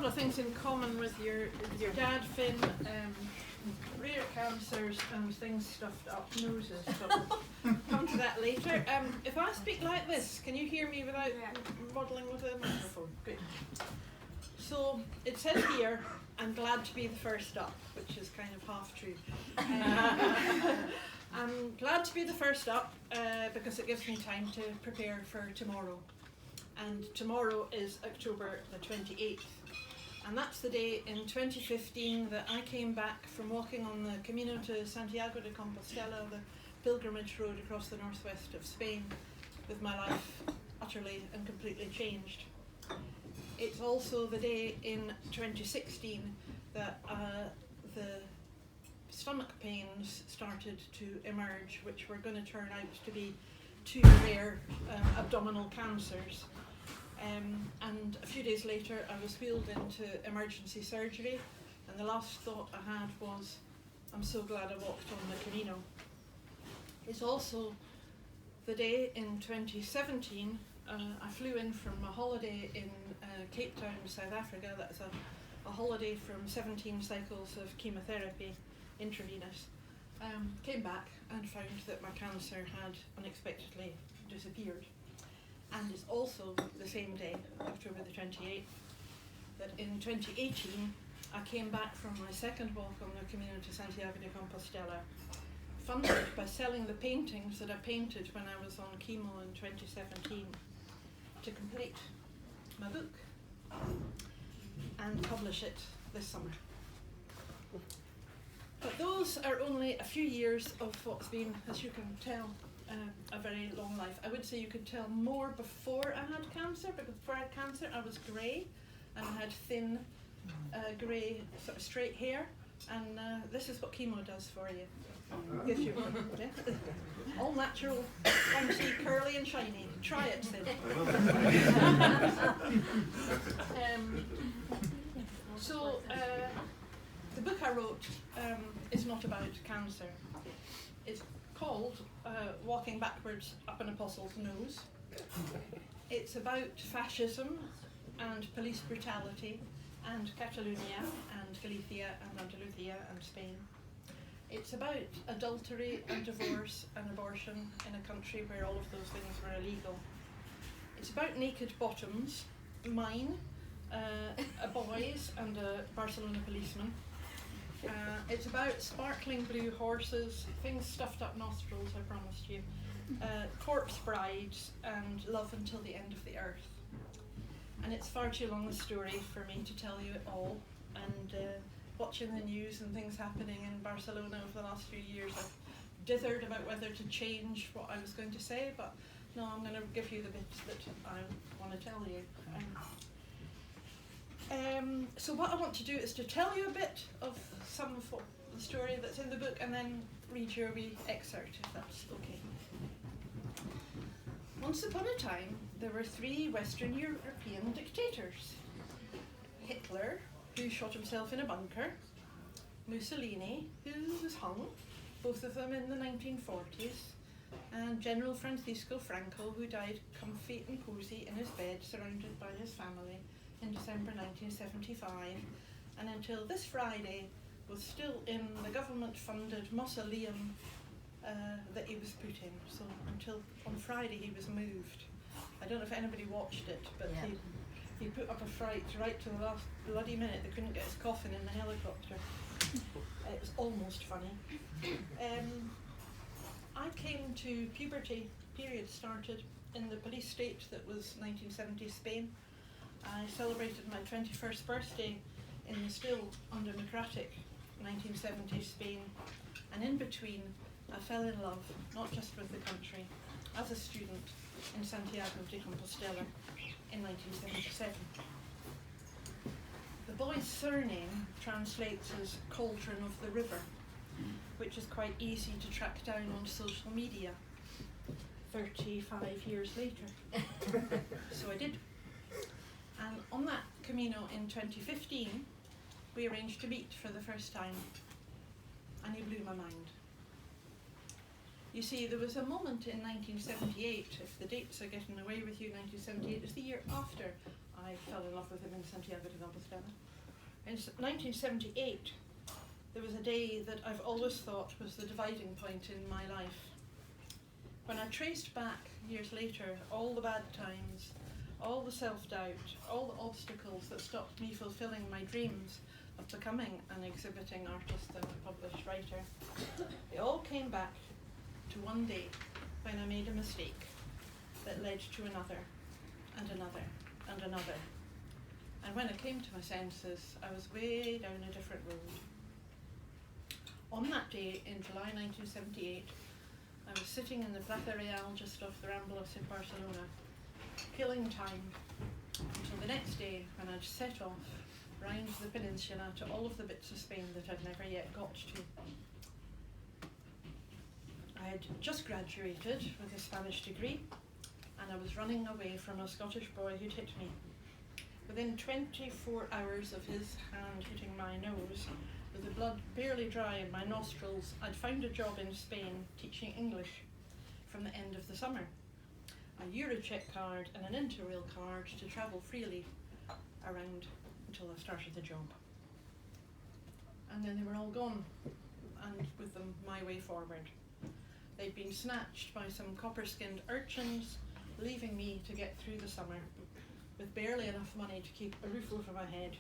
couple of things in common with your dad, Finn. Rare cancers and things stuffed up noses, but we'll come to that later. If I speak like this, can you hear me without modelling with a microphone? Good. So it says here, I'm glad to be the first up, which is kind of half true. I'm glad to be the first up because it gives me time to prepare for tomorrow. And tomorrow is October the 28th. And that's the day in 2015 that I came back from walking on the Camino to Santiago de Compostela, the pilgrimage road across the northwest of Spain, with my life utterly and completely changed. It's also the day in 2016 that the stomach pains started to emerge, which were going to turn out to be two rare abdominal cancers. And a few days later I was wheeled into emergency surgery, and the last thought I had was, I'm so glad I walked on the Camino. It's also the day in 2017 I flew in from a holiday in Cape Town, South Africa. That's a holiday from 17 cycles of chemotherapy, intravenous. Came back and found that my cancer had unexpectedly disappeared. And it's also the same day, October the 28th, that in 2018 I came back from my second walk on the Camino to Santiago de Compostela, funded by selling the paintings that I painted when I was on chemo in 2017, to complete my book and publish it this summer. But those are only a few years of what's been, as you can tell, a very long life. I would say you could tell more before I had cancer, because before I had cancer I was grey, and I had thin grey sort of straight hair, and this is what chemo does for you. Gives you all natural, fancy, curly and shiny. Try it, Sid. So the book I wrote is not about cancer. It's called Walking Backwards Up an Apostle's Nose. It's about fascism and police brutality and Catalonia and Galicia and Andalusia and Spain. It's about adultery and divorce and abortion in a country where all of those things were illegal. It's about naked bottoms, mine, a boy's and a Barcelona policeman. It's about sparkling blue horses, things stuffed up nostrils, I promised you, corpse brides, and love until the end of the earth. And it's far too long a story for me to tell you it all. And watching the news and things happening in Barcelona over the last few years, I've dithered about whether to change what I was going to say, but no, I'm going to give you the bits that I want to tell you. So what I want to do is to tell you a bit of some of the story that's in the book, and then read your wee excerpt, if that's okay. Once upon a time, there were 3 Western European dictators. Hitler, who shot himself in a bunker, Mussolini, who was hung, both of them in the 1940s, and General Francisco Franco, who died comfy and cosy in his bed surrounded by his family in December 1975, and until this Friday was still in the government-funded mausoleum that he was put in. So until on Friday he was moved. I don't know if anybody watched it, but he put up a fight right to the last bloody minute. They couldn't get his coffin in the helicopter. It was almost funny. I came to puberty, period started in the police state that was 1970s Spain. I celebrated my 21st birthday in the still undemocratic 1970s Spain, and in between I fell in love, not just with the country, as a student in Santiago de Compostela in 1977. The boy's surname translates as Cauldron of the River, which is quite easy to track down on social media 35 years later. So I did. And on that Camino in 2015, we arranged to meet for the first time, and he blew my mind. You see, there was a moment in 1978, if the dates are getting away with you, 1978 is the year after I fell in love with him in Santiago de Compostela. In 1978, there was a day that I've always thought was the dividing point in my life. When I traced back years later all the bad times, all the self-doubt, all the obstacles that stopped me fulfilling my dreams of becoming an exhibiting artist and a published writer, they all came back to one day when I made a mistake that led to another and another and another. And when I came to my senses, I was way down a different road. On that day in July 1978, I was sitting in the Plaza Real just off the Ramblas in Barcelona, killing time until the next day when I'd set off round the peninsula to all of the bits of Spain that I'd never yet got to. I had just graduated with a Spanish degree, and I was running away from a Scottish boy who'd hit me. Within 24 hours of his hand hitting my nose, with the blood barely dry in my nostrils, I'd found a job in Spain teaching English from the end of the summer. A Eurocheck card and an Interrail card to travel freely around until I started the job. And then they were all gone, and with them my way forward. They'd been snatched by some copper-skinned urchins, leaving me to get through the summer with barely enough money to keep a roof over my head,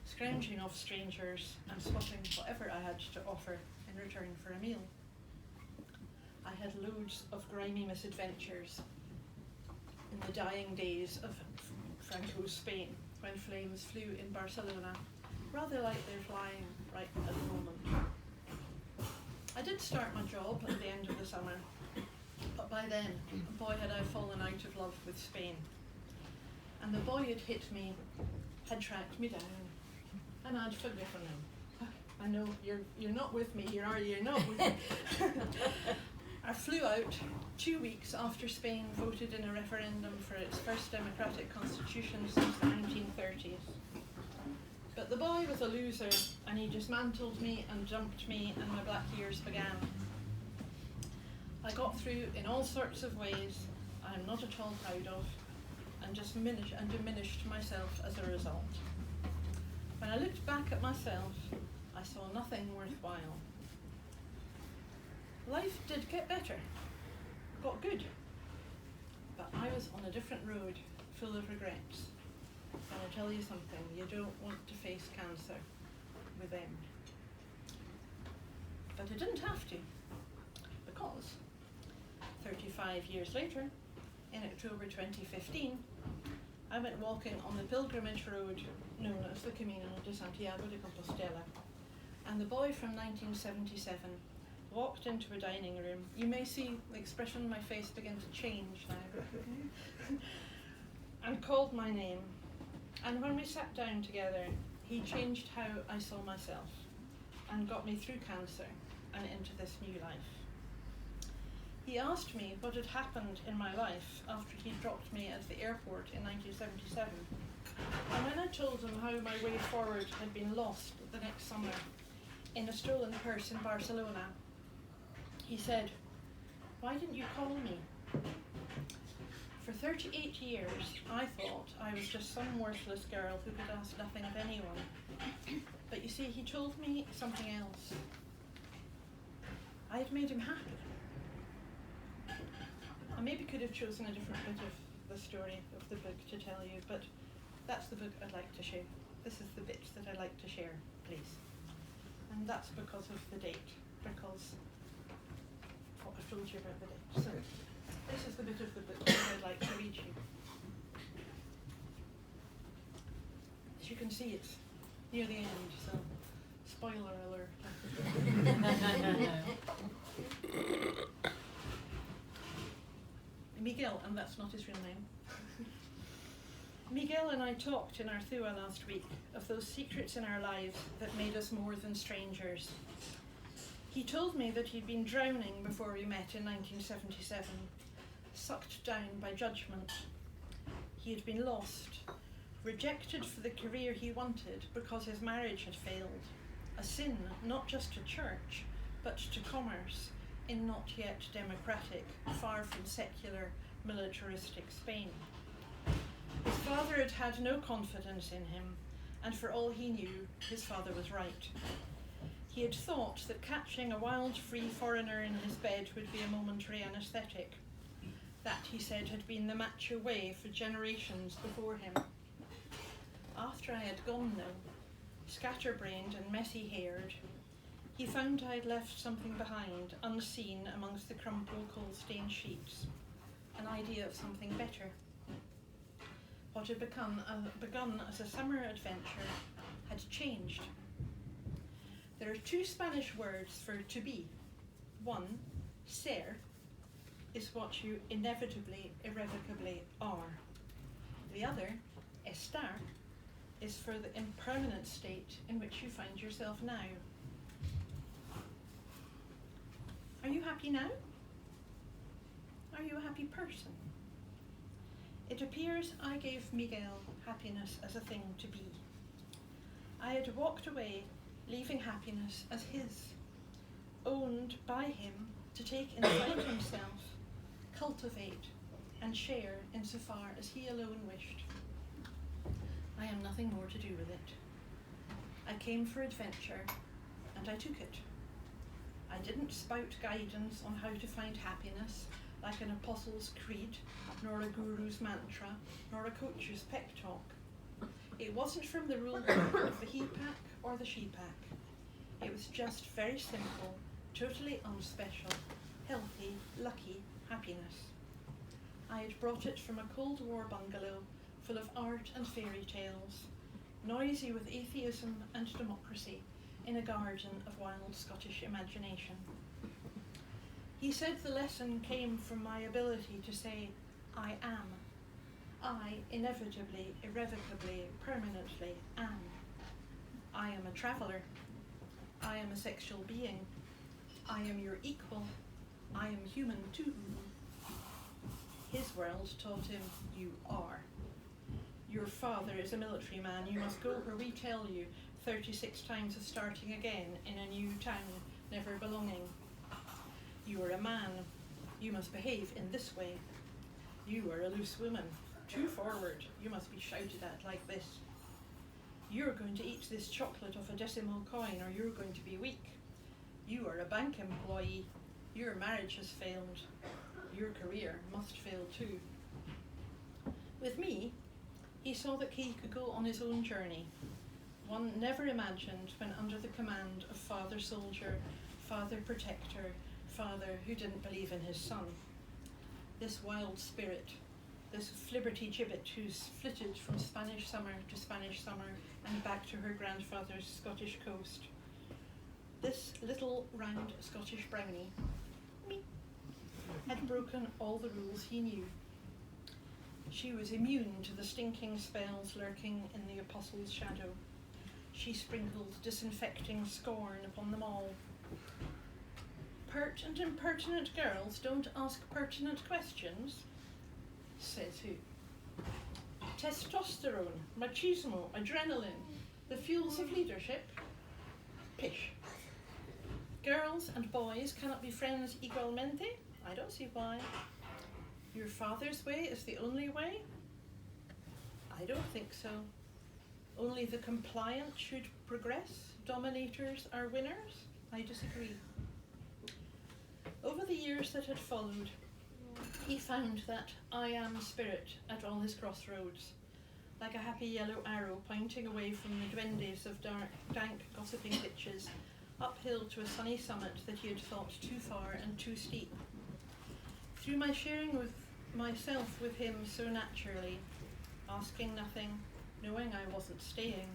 scrounging off strangers and swapping whatever I had to offer in return for a meal. I had loads of grimy misadventures in the dying days of Franco's Spain, when flames flew in Barcelona, rather like they're flying right at the moment. I did start my job at the end of the summer, but by then, boy had I fallen out of love with Spain. And the boy who'd hit me had tracked me down, and I'd forgiven him. I know, you're not with me here, are you? You're not with me. I flew out 2 weeks after Spain voted in a referendum for its first democratic constitution since the 1930s. But the boy was a loser, and he dismantled me and dumped me, and my black years began. I got through in all sorts of ways I am not at all proud of, and just diminished myself as a result. When I looked back at myself, I saw nothing worthwhile. Life did get better, got good, but I was on a different road, full of regrets. And I tell you something, you don't want to face cancer with them. But I didn't have to, because 35 years later, in October 2015, I went walking on the pilgrimage road known as the Camino de Santiago de Compostela, and the boy from 1977 walked into a dining room. You may see the expression on my face begin to change now, and called my name. And when we sat down together, he changed how I saw myself and got me through cancer and into this new life. He asked me what had happened in my life after he dropped me at the airport in 1977. And when I told him how my way forward had been lost the next summer in a stolen purse in Barcelona, he said, "Why didn't you call me?" For 38 years, I thought I was just some worthless girl who could ask nothing of anyone. But you see, he told me something else. I had made him happy. I maybe could have chosen a different bit of the story of the book to tell you, but that's the book I'd like to share. This is the bit that I'd like to share, please. And that's because of the date, because what I've told you about the date. So this is the bit of the book that I'd like to read you. As you can see, it's near the end, so spoiler alert. Miguel, and that's not his real name. Miguel and I talked in our thua last week of those secrets in our lives that made us more than strangers. He told me that he'd been drowning before we met in 1977, sucked down by judgment. He had been lost, rejected for the career he wanted because his marriage had failed, a sin not just to church, but to commerce in not yet democratic, far from secular, militaristic Spain. His father had had no confidence in him, and for all he knew, his father was right. He had thought that catching a wild, free foreigner in his bed would be a momentary anaesthetic. That, he said, had been the macho way for generations before him. After I had gone, though, scatterbrained and messy-haired, he found I had left something behind, unseen amongst the crumpled coal-stained sheets, an idea of something better. What had begun as a summer adventure had changed. There are two Spanish words for to be. One, ser, is what you inevitably, irrevocably are. The other, estar, is for the impermanent state in which you find yourself now. Are you happy now? Are you a happy person? It appears I gave Miguel happiness as a thing to be. I had walked away, leaving happiness as his, owned by him to take inside himself, cultivate, and share insofar as he alone wished. I have nothing more to do with it. I came for adventure, and I took it. I didn't spout guidance on how to find happiness, like an apostle's creed, nor a guru's mantra, nor a coach's pep talk. It wasn't from the rule book of the he pack or the she pack. It was just very simple, totally unspecial, healthy, lucky happiness. I had brought it from a Cold War bungalow full of art and fairy tales, noisy with atheism and democracy, in a garden of wild Scottish imagination. He said the lesson came from my ability to say, I am. I inevitably, irrevocably, permanently am. I am a traveller. I am a sexual being. I am your equal. I am human too. His world taught him, you are. Your father is a military man. You must go where we tell you, 36 times of starting again in a new town, never belonging. You are a man. You must behave in this way. You are a loose woman. Too forward. You must be shouted at like this. You're going to eat this chocolate off a decimal coin, or you're going to be weak. You are a bank employee. Your marriage has failed. Your career must fail too. With me, he saw that he could go on his own journey, one never imagined when under the command of father soldier, father protector, father who didn't believe in his son. This wild spirit, this flibberty-gibbet who's flitted from Spanish summer to Spanish summer and back to her grandfather's Scottish coast. This little round Scottish brownie, me, had broken all the rules he knew. She was immune to the stinking spells lurking in the apostle's shadow. She sprinkled disinfecting scorn upon them all. Pert and impertinent girls don't ask pertinent questions, says who? Testosterone, machismo, adrenaline, the fuels of leadership? Pish. Girls and boys cannot be friends igualmente? I don't see why. Your father's way is the only way? I don't think so. Only the compliant should progress. Dominators are winners? I disagree. Over the years that had followed, he found that I am spirit at all his crossroads, like a happy yellow arrow pointing away from the duendes of dank gossiping ditches, uphill to a sunny summit that he had thought too far and too steep. Through my sharing with myself with him so naturally, asking nothing, knowing I wasn't staying,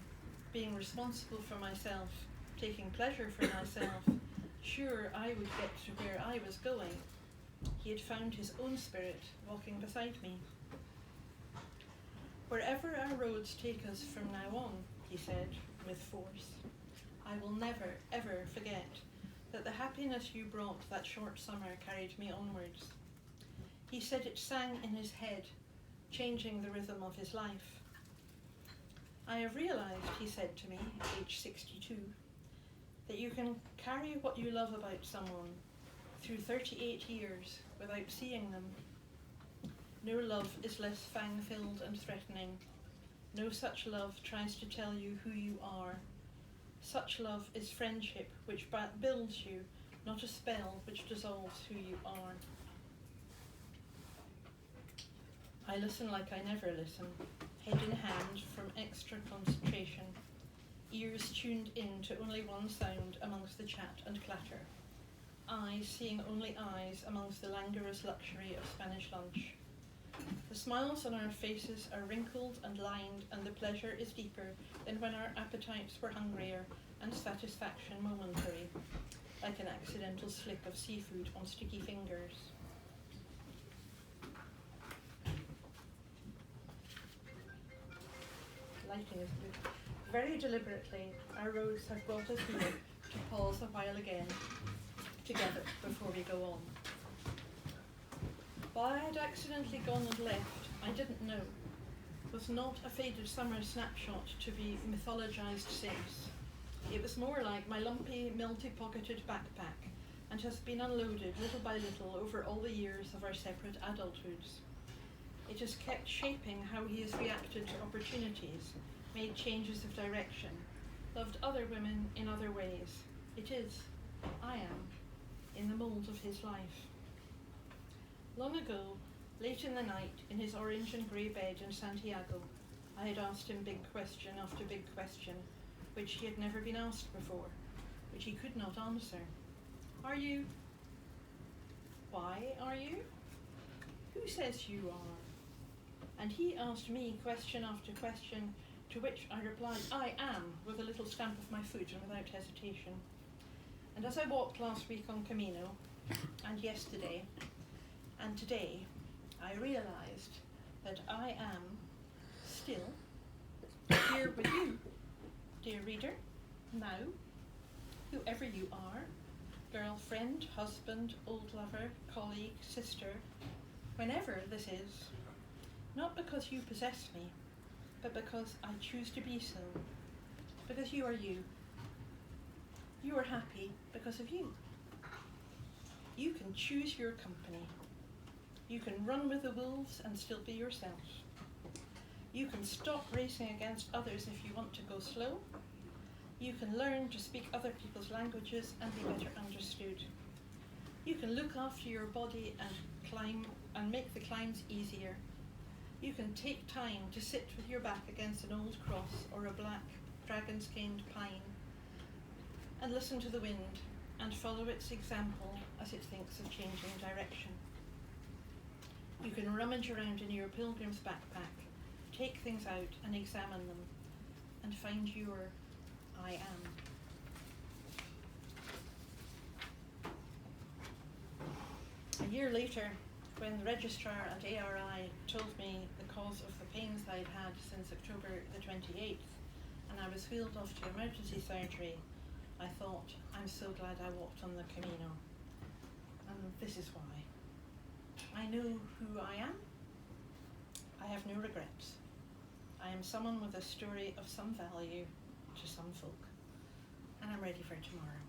being responsible for myself, taking pleasure for myself, sure I would get to where I was going, he had found his own spirit walking beside me. Wherever our roads take us from now on, he said, with force, I will never, ever forget that the happiness you brought that short summer carried me onwards. He said it sang in his head, changing the rhythm of his life. I have realized, he said to me, age 62, that you can carry what you love about someone through 38 years without seeing them. No love is less fang-filled and threatening. No such love tries to tell you who you are. Such love is friendship which builds you, not a spell which dissolves who you are. I listen like I never listen, head in hand from extra concentration, ears tuned in to only one sound amongst the chat and clatter, eyes seeing only eyes amongst the languorous luxury of Spanish lunch. The smiles on our faces are wrinkled and lined, and the pleasure is deeper than when our appetites were hungrier and satisfaction momentary, like an accidental slip of seafood on sticky fingers. Lighting is good. Very deliberately, our roads have brought us here to pause a while again, together, before we go on. Why I had accidentally gone and left, I didn't know. It was not a faded summer snapshot to be mythologized since. It was more like my lumpy, multi-pocketed backpack, and has been unloaded little by little over all the years of our separate adulthoods. It has kept shaping how he has reacted to opportunities, made changes of direction, loved other women in other ways. It is, I am, in the mould of his life. Long ago, late in the night, in his orange and grey bed in Santiago, I had asked him big question after big question, which he had never been asked before, which he could not answer. Are you? Why are you? Who says you are? And he asked me question after question, to which I replied, I am, with a little stamp of my foot and without hesitation. And as I walked last week on Camino, and yesterday, and today, I realised that I am still here with you, dear reader, now, whoever you are, girlfriend, husband, old lover, colleague, sister, whenever this is, not because you possess me, but because I choose to be so, because you are you. You are happy because of you. You can choose your company. You can run with the wolves and still be yourself. You can stop racing against others if you want to go slow. You can learn to speak other people's languages and be better understood. You can look after your body and climb and make the climbs easier. You can take time to sit with your back against an old cross or a black dragon-skinned pine and listen to the wind and follow its example as it thinks of changing direction. You can rummage around in your pilgrim's backpack, take things out and examine them, and find your I am. A year later, when the registrar at ARI told me the cause of the pains I'd had since October the 28th, and I was wheeled off to emergency surgery, I thought, I'm so glad I walked on the Camino. And this is why. I know who I am. I have no regrets. I am someone with a story of some value to some folk. And I'm ready for tomorrow.